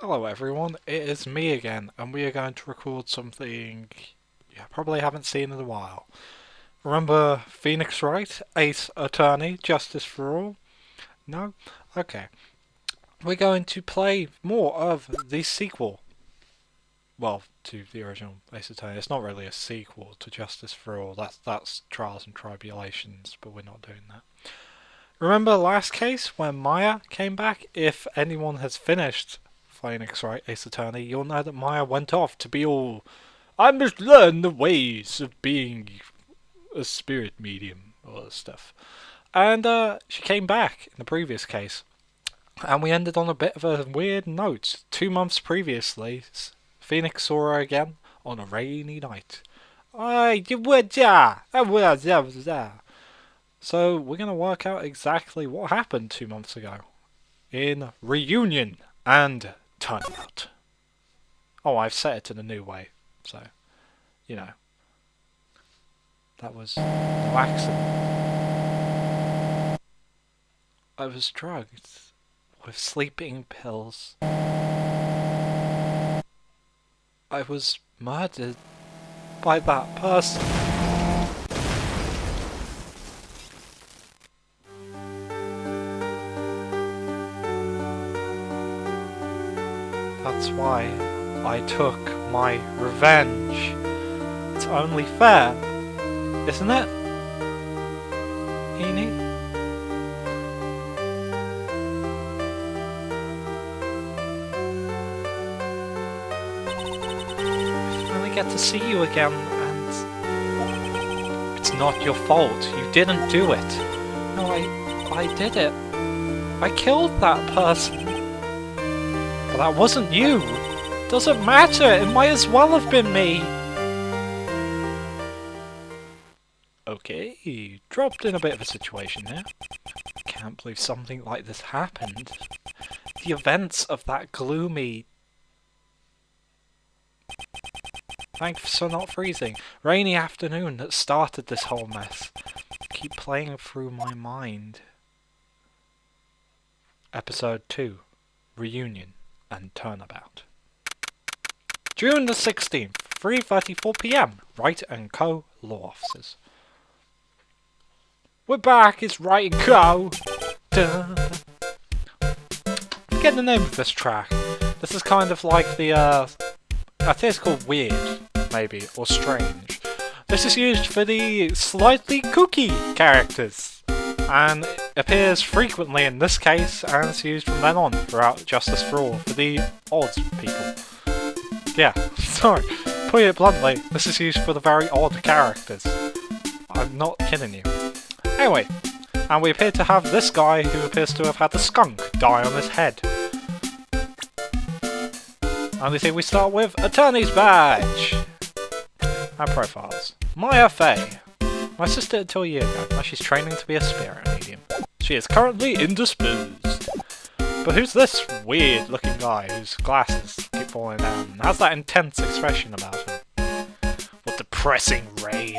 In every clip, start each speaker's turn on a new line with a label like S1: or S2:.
S1: Hello everyone, it is me again, and we are going to record something you probably haven't seen in a while. Remember Phoenix Wright, Ace Attorney, Justice for All? No? Okay. We're going to play more of the sequel. Well, to the original Ace Attorney. It's not really a sequel to Justice for All, that's Trials and Tribulations, but we're not doing that. Remember last case when Maya came back? If anyone has finished Phoenix Wright Ace Attorney, you'll know that Maya went off to be all, I must learn the ways of being a spirit medium or stuff. And she came back in the previous case. And we ended on a bit of a weird note. 2 months previously, Phoenix saw her again on a rainy night. So we're going to work out exactly what happened 2 months ago in Reunion and Turnabout. Oh, I've set it in a new way, so, you know. That was no accident. I was drugged with sleeping pills. I was murdered by that person. That's why I took my revenge. It's only fair, isn't it, Heaney? I finally get to see you again, and it's not your fault. You didn't do it. No, I did it. I killed that person. But that wasn't you. Doesn't matter. It might as well have been me. Okay, dropped in a bit of a situation there. Can't believe something like this happened. The events of that gloomy... Thanks for not freezing. Rainy afternoon that started this whole mess. Keep playing through my mind. Episode 2. Reunion and Turnabout. June the 16th, 3:34 PM. Wright and Co. Law Officers. We're back, it's Wright and Co. Forget the name of this track. This is kind of like the, I think it's called Weird, maybe, or Strange. This is used for the slightly kooky characters, and it appears frequently in this case, and it's used from then on throughout Justice for All for the odd people. Yeah, sorry. Put it bluntly, this is used for the very odd characters. I'm not kidding you. Anyway, and we appear to have this guy who appears to have had the skunk die on his head. And we think we start with Attorney's Badge. And profiles. Maya Fey. My sister until a year ago. Now she's training to be a spirit medium. She is currently indisposed. But who's this weird looking guy whose glasses keep falling down and has that intense expression about him? What depressing rain.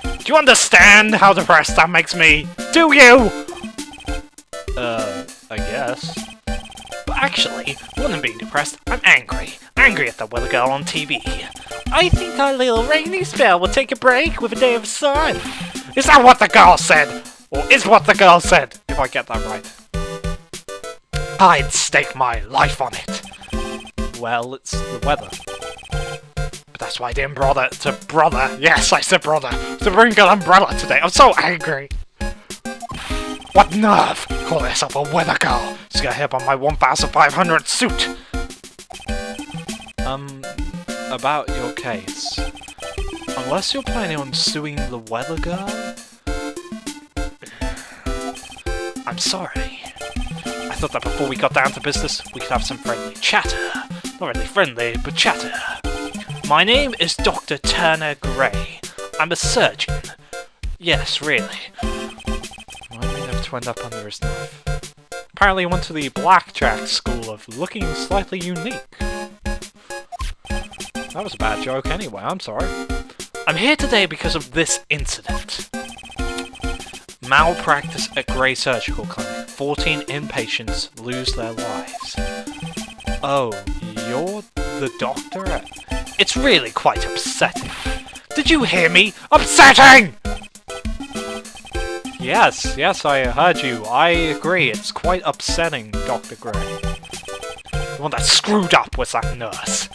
S1: Do you understand how depressed that makes me? Do you? I guess. But actually, more than being depressed, I'm angry. Angry at the weather girl on TV. I think our little rainy spell will take a break with a day of sun. Is that what the girl said? Or is what the girl said, if I get that right? I'd stake my life on it. Well, it's the weather. But that's why I didn't bother to yes, I said brother, to bring an umbrella today. I'm so angry. What nerve! Call yourself a weather girl. Just got hit by my 1,500 suit. About your case. Unless you're planning on suing the weather girl? I'm sorry. I thought that before we got down to business, we could have some friendly chatter. Not really friendly, but chatter. My name is Dr. Turner Gray. I'm a surgeon. Yes, really. Why did we never to end up under his knife? Apparently he went to the blackjack school of looking slightly unique. That was a bad joke anyway, I'm sorry. I'm here today because of this incident. Malpractice at Gray Surgical Clinic. 14 inpatients lose their lives. Oh, you're the doctor? It's really quite upsetting. Did you hear me? Upsetting! Yes, I heard you. I agree, it's quite upsetting, Dr. Gray. The one that screwed up was that nurse.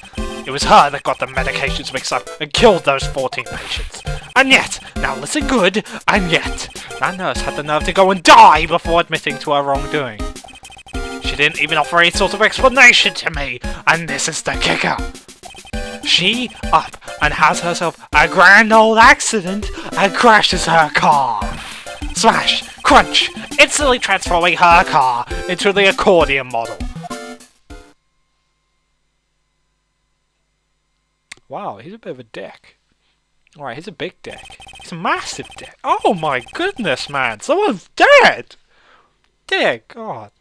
S1: It was her that got the medications mixed up and killed those 14 patients. And yet, now listen good, and yet, that nurse had the nerve to go and die before admitting to her wrongdoing. She didn't even offer any sort of explanation to me, and this is the kicker. She up and has herself a grand old accident and crashes her car. Smash! Crunch! Instantly transforming her car into the accordion model. Wow, he's a bit of a dick. Alright, he's a big dick. He's a massive dick. Oh my goodness, man! Someone's dead! Dear God.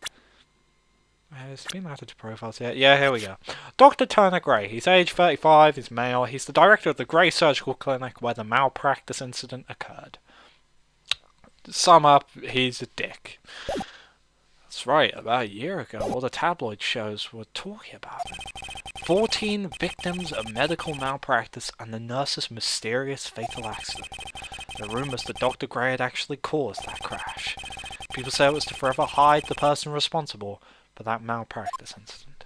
S1: Has he been added to profiles yet? Yeah, here we go. Dr. Turner Gray. He's age 35, he's male. He's the director of the Gray Surgical Clinic where the malpractice incident occurred. To sum up, he's a dick. That's right, about a year ago, all the tabloid shows were talking about it. 14 victims of medical malpractice and the nurse's mysterious fatal accident. The rumours that Dr. Gray had actually caused that crash. People say it was to forever hide the person responsible for that malpractice incident.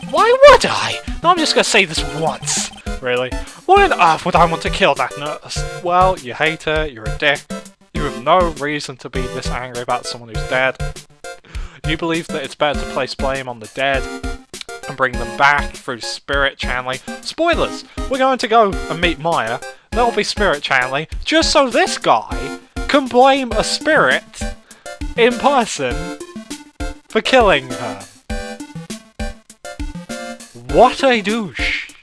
S1: Why would I? No, I'm just gonna say this once. Really? Why on earth would I want to kill that nurse? Well, you hate her, you're a dick. You have no reason to be this angry about someone who's dead. You believe that it's better to place blame on the dead and bring them back through spirit channeling. Spoilers! We're going to go and meet Maya. That'll be spirit channeling, just so this guy can blame a spirit in person for killing her. What a douche.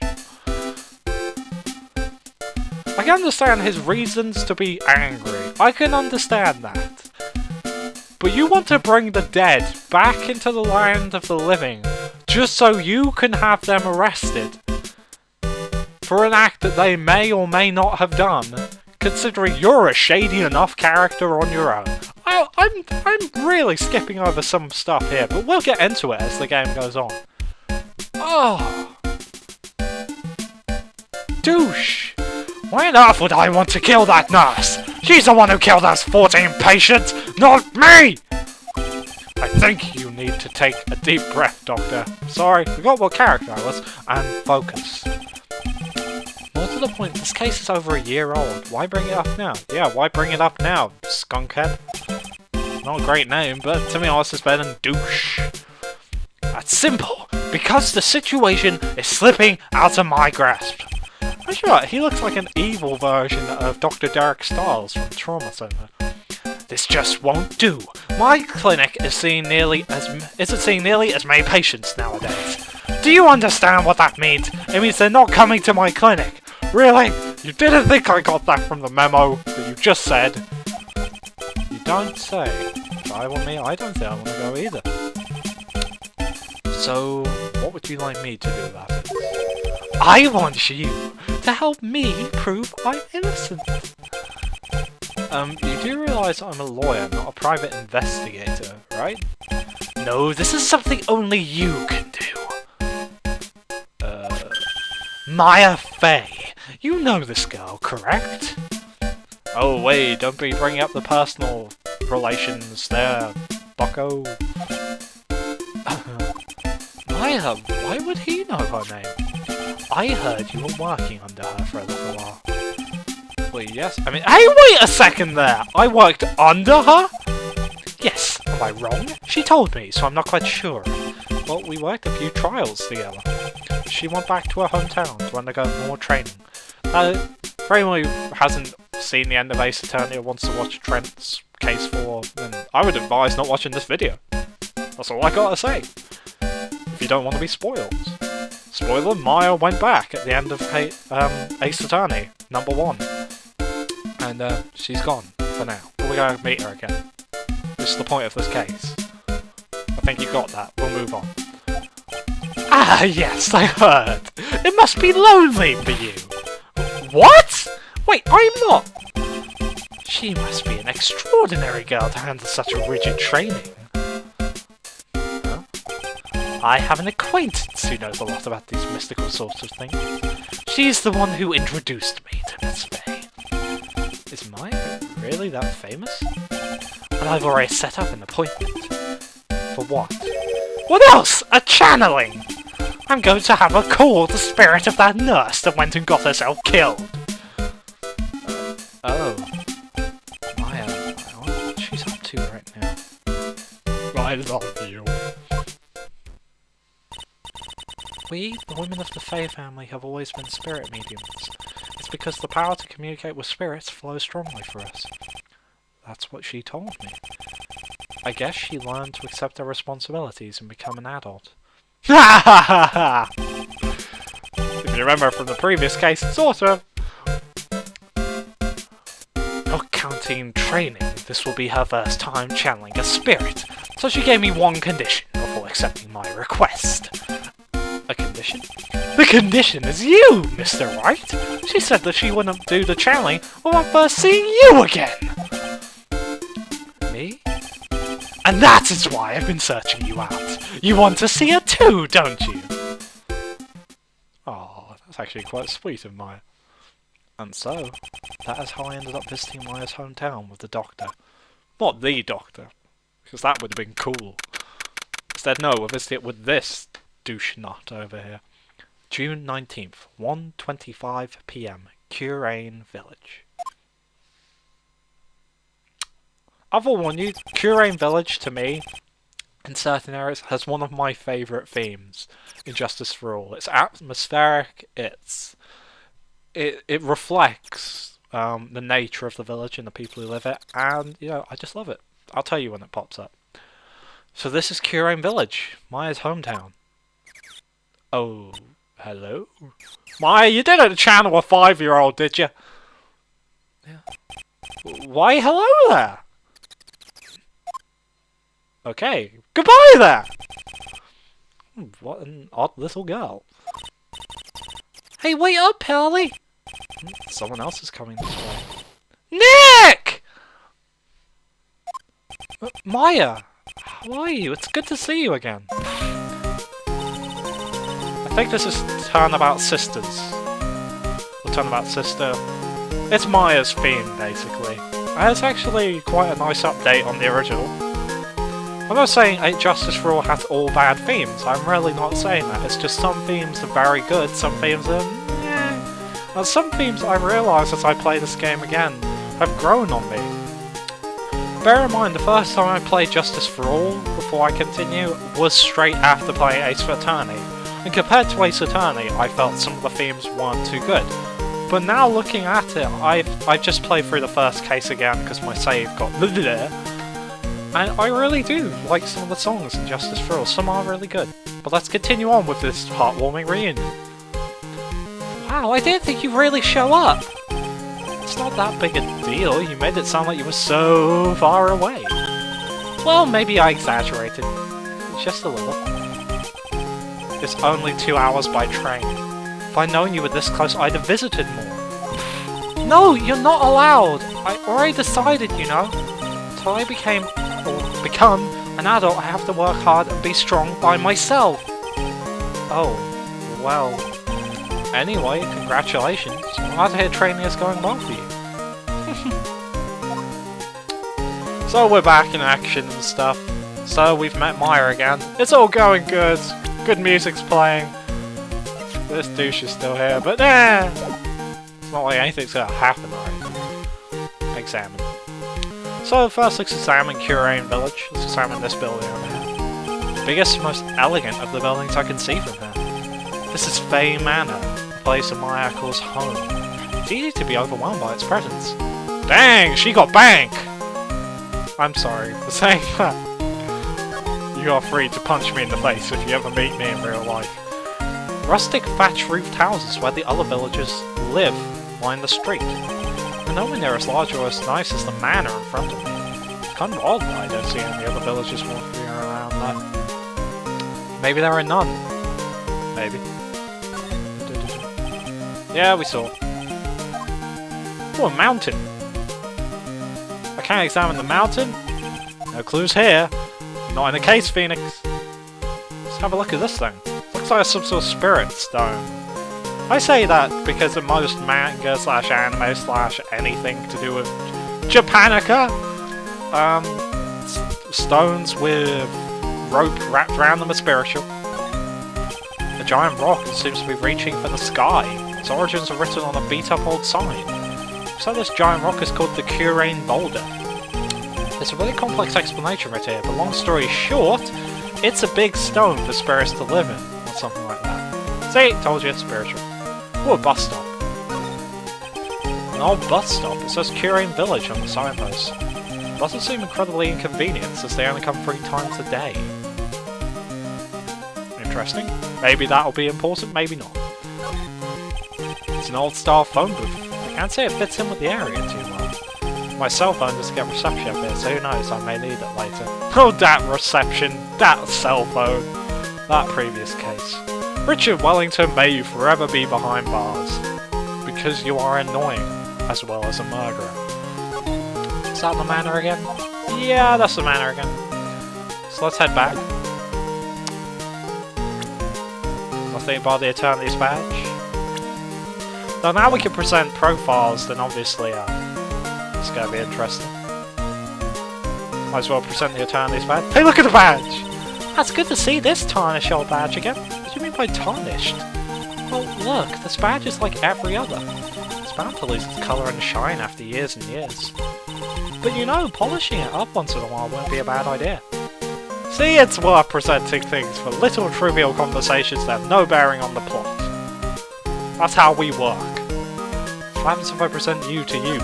S1: I can understand his reasons to be angry. I can understand that. But you want to bring the dead back into the land of the living just so you can have them arrested for an act that they may or may not have done, considering you're a shady enough character on your own. I'm really skipping over some stuff here, but we'll get into it as the game goes on. Oh. Douche. Why on earth would I want to kill that nurse? She's the one who killed those 14 patients, not me! I think you need to take a deep breath, Doctor. Sorry, forgot what character I was, and focus. More to the point, this case is over a year old. Why bring it up now? Yeah, why bring it up now, skunkhead? Not a great name, but to be honest, it's better than douche. That's simple, because the situation is slipping out of my grasp. I'm sure he looks like an evil version of Dr. Derek Stiles from Trauma Center. This just won't do. My clinic isn't seeing nearly as many patients nowadays. Do you understand what that means? It means they're not coming to my clinic. Really? You didn't think I got that from the memo that you just said? You don't say. Try with me, I don't think I want to go either. So, what would you like me to do about it? I want you to help me prove I'm innocent. You do realise I'm a lawyer, not a private investigator, right? No, this is something only you can do. Maya Fey. You know this girl, correct? Oh wait, don't be bringing up the personal relations there, bucko. Maya, why would he know her name? I heard you were working under her for a little while. Well, yes, I mean, hey, wait a second there! I worked under her? Yes, am I wrong? She told me, so I'm not quite sure. Well, we worked a few trials together. She went back to her hometown to undergo more training. For anyone who hasn't seen the end of Ace Attorney or wants to watch Trent's case for, then I would advise not watching this video. That's all I gotta say. If you don't want to be spoiled. Spoiler, Maya went back at the end of Ace Attorney, #1. And she's gone, for now. But we're going to meet her again. This is the point of this case. I think you got that. We'll move on. Ah, yes, I heard. It must be lonely for you. What? Wait, I'm not. She must be an extraordinary girl to handle such a rigid training. I have an acquaintance who knows a lot about these mystical sorts of things. She's the one who introduced me to Miss Faye. Is Maya really that famous? And I've already set up an appointment. For what? What else? A channeling! I'm going to have her call the spirit of that nurse that went and got herself killed. Oh. Maya, I wonder what she's up to right now. I love you. We, the women of the Fae family, have always been spirit mediums. It's because the power to communicate with spirits flows strongly for us. That's what she told me. I guess she learned to accept her responsibilities and become an adult. Ha ha ha ha! If you remember from the previous case, sort of. Not counting training, this will be her first time channeling a spirit, so she gave me one condition before accepting my request. A condition? The condition is you, Mr. Wright! She said that she wouldn't do the channeling without first seeing you again! Me? And that is why I've been searching you out! You want to see her too, don't you? Oh, that's actually quite sweet of Maya. And so, that is how I ended up visiting Maya's hometown with the doctor. Not the doctor, because that would have been cool. Instead, no, we'll visit it with this douche nut over here. June 19th, 1:25 PM, Curain Village. I will warn you, Curain Village, to me, in certain areas, has one of my favourite themes in Justice for All. It's atmospheric, it reflects the nature of the village and the people who live it, and, you know, I just love it. I'll tell you when it pops up. So this is Curain Village, Maya's hometown. Oh, hello? Maya, you didn't channel a 5-year-old, did you? Yeah. Why, hello there! Okay, goodbye there! What an odd little girl. Hey, wait up, Pearly! Someone else is coming this way. Nick! Maya! How are you? It's good to see you again. I think this is Turnabout Sisters. Or Turnabout Sister. It's Maya's theme, basically. And it's actually quite a nice update on the original. I'm not saying Justice for All has all bad themes. I'm really not saying that. It's just some themes are very good, some themes are eh. And some themes I realise as I play this game again have grown on me. Bear in mind, the first time I played Justice for All, before I continue, was straight after playing Ace Attorney. And compared to Ace Attorney, I felt some of the themes weren't too good. But now looking at it, I've just played through the first case again because my save got there. And I really do like some of the songs in Justice for All. Some are really good. But let's continue on with this heartwarming reunion. Wow, I didn't think you'd really show up! It's not that big a deal, you made it sound like you were so far away. Well, maybe I exaggerated. Just a little. It's only 2 hours by train. If I'd known you were this close, I'd have visited more. No, you're not allowed! I already decided, you know. Until I become an adult, I have to work hard and be strong by myself. Oh, well. Anyway, congratulations. I'm glad to hear training is going well for you. So we're back in action and stuff. So we've met Maya again. It's all going good. Good music's playing. This douche is still here, but it's not like anything's gonna happen or anything. Examine. So first let's examine Curain Village. Let's examine this building over here. The biggest, most elegant of the buildings I can see from here. This is Fae Manor, a place that Maya calls home. It's easy to be overwhelmed by its presence. Dang, she got bank! I'm sorry for saying that. You are free to punch me in the face if you ever meet me in real life. Rustic thatch-roofed houses where the other villagers live line the street. And nowhere near as large or as nice as the manor in front of me. It's kind of odd that I don't see any other villagers walking around there. Maybe there are none. Maybe. Yeah, we saw. Oh, a mountain. I can't examine the mountain. No clues here. Not in the case, Phoenix. Let's have a look at this thing. Looks like some sort of spirit stone. I say that because in most manga slash anime slash anything to do with Japanica, stones with rope wrapped around them are spiritual. A giant rock seems to be reaching for the sky. Its origins are written on a beat up old sign. So this giant rock is called the Skewing boulder. There's a really complex explanation right here, but long story short, it's a big stone for spirits to live in, or something like that. See, told you it's spiritual. Ooh, a bus stop. An old bus stop. It says Skewing Village on the signpost. Buses seem incredibly inconvenient, since they only come 3 times a day. Interesting. Maybe that'll be important, maybe not. It's an old-style phone booth. I can't say it fits in with the area too well. My cell phone doesn't get reception up here, so who knows, I may need it later. Oh, that reception, that cell phone, that previous case. Richard Wellington, may you forever be behind bars. Because you are annoying, as well as a murderer. Is that the manor again? Yeah, that's the manor again. So let's head back. Nothing about the Eternity's badge. Though now we can present profiles, then obviously it's going to be interesting. Might as well present the Eternity's badge. Hey, look at the badge! That's good to see this tarnished old badge again. What do you mean by tarnished? Well, look, this badge is like every other. It's bound to lose its colour and shine after years and years. But you know, polishing it up once in a while wouldn't be a bad idea. See, it's worth presenting things for little trivial conversations that have no bearing on the plot. That's how we work. What happens if I present you to you?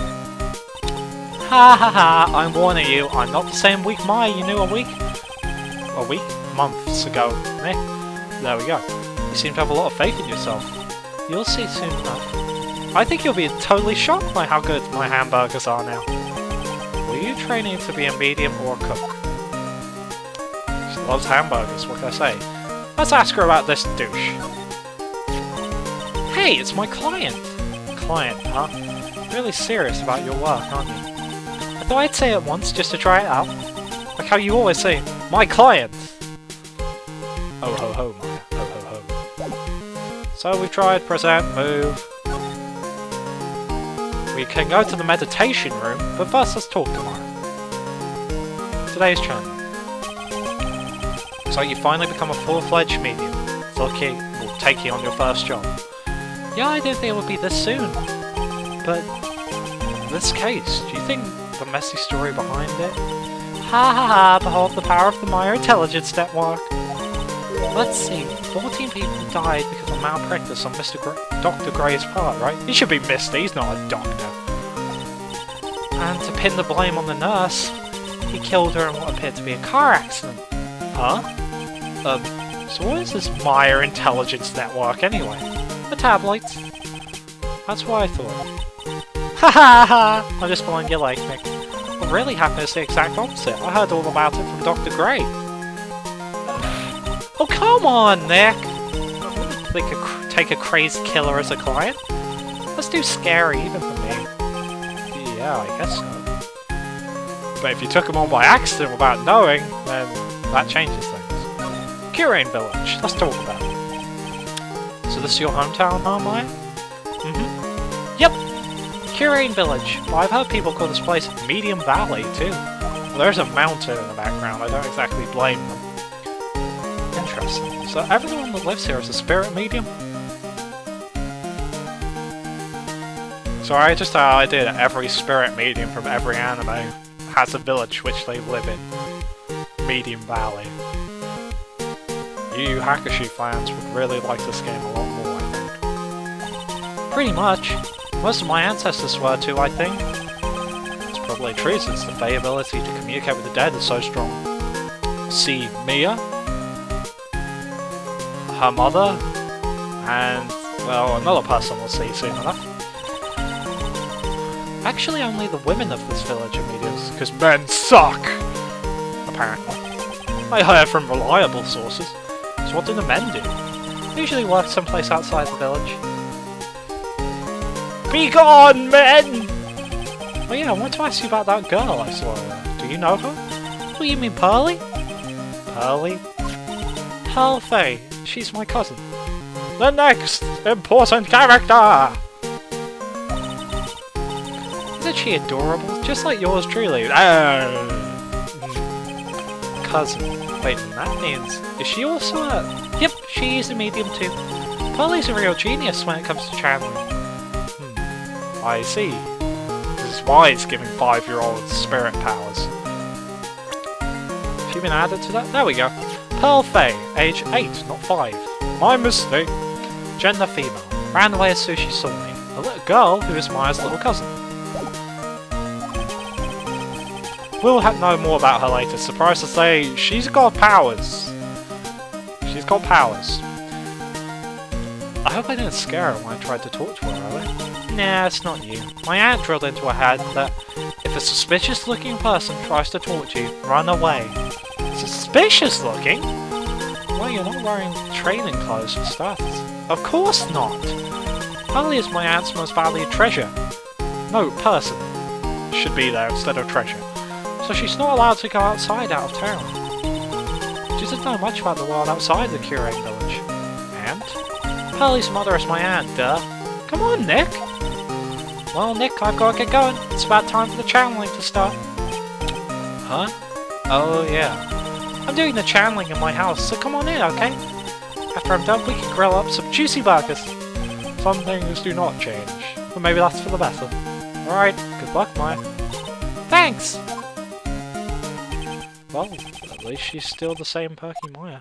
S1: Ha ha ha, I'm warning you, I'm not the same weak Mai you knew a week? Months ago. There we go. You seem to have a lot of faith in yourself. You'll see soon enough. I think you'll be totally shocked by how good my hamburgers are now. Were you training to be a medium or a cook? She loves hamburgers, what can I say? Let's ask her about this douche. Hey, it's my client! Client, huh? Really serious about your work, aren't you? I thought I'd say it once just to try it out. Like how you always say, my client! Oh ho ho, Maya. Oh ho ho. So we tried present, move. We can go to the meditation room, but first let's talk tomorrow. Today's channel. So you finally become a full-fledged medium. So okay, we'll take you on your first job. Yeah, I didn't think it would be this soon. But in this case, do you think the messy story behind it? Ha ha ha, behold the power of the Maya Intelligence Network. Let's see, 14 people died because of malpractice on Dr. Gray's part, right? He should be Mr. He's not a doctor. And to pin the blame on the nurse, he killed her in what appeared to be a car accident. Huh? So what is this Maya Intelligence Network anyway? The tabloids. That's what I thought. Ha ha ha! I'm just pulling your leg, Nick. What really happened is the exact opposite. I heard all about it from Dr. Gray. Oh, come on, Nick! They could take a crazed killer as a client? That's too scary, even for me. Yeah, I guess so. But if you took him on by accident without knowing, then that changes things. Skewing Village, let's talk about it. So this is your hometown, huh, Maya? Mm-hmm. Yep! Skewing Village. Well, I've heard people call this place Medium Valley, too. Well, there's a mountain in the background, I don't exactly blame them. Interesting. So everyone that lives here is a spirit medium? So I just had an idea that every spirit medium from every anime has a village which they live in. Medium Valley. You Hakashi fans would really like this game a lot more, I think. Pretty much. Most of my ancestors were too, I think. It's probably true since the Fae ability to communicate with the dead is so strong. See Mia, her mother, and, well, another person we'll see soon enough. Actually, only the women of this village are mediums, because men suck! Apparently. I heard from reliable sources. So what do the men do? They usually work someplace outside the village. Be gone, men! Oh yeah, I wanted to ask you about that girl I saw there. Do you know her? What, you mean Pearly? Pearly? Pearl Fay. She's my cousin. The next important character! Isn't she adorable? Just like yours truly. Cousin. Wait, that means... Is she also a... Yep, she's a medium too. Pearly's a real genius when it comes to channeling. I see. This is why it's giving 5-year-olds spirit powers. Has she been added to that? There we go. Pearl Fay, age 8, not 5. My mistake. Gender female. Ran away as soon as she saw me. A little girl who is Maya's little cousin. We'll know more about her later. Surprised to say, she's got powers. She's got powers. I hope I didn't scare her when I tried to talk to her earlier. Nah, it's not you. My aunt drilled into her head that if a suspicious looking person tries to talk to you, run away. Suspicious looking? Well, you're not wearing training clothes for starters. Of course not! Pearly is my aunt's most valued treasure. No, person. Should be there instead of treasure. So she's not allowed to go outside out of town. She doesn't know much about the world outside the Curate village. And? Pearly's mother is my aunt, duh. Come on, Nick! Well, Nick, I've got to get going. It's about time for the channeling to start. Huh? Oh, yeah. I'm doing the channeling in my house, so come on in, okay? After I'm done, we can grill up some juicy burgers. Some things do not change, but maybe that's for the better. Alright, good luck, Maya. Thanks! Well, at least she's still the same perky Maya.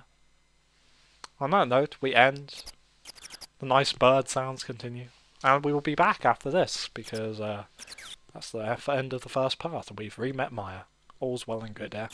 S1: On that note, we end. The nice bird sounds continue. And we will be back after this, because that's the end of the first part, and we've re-met Maya. All's well and good there.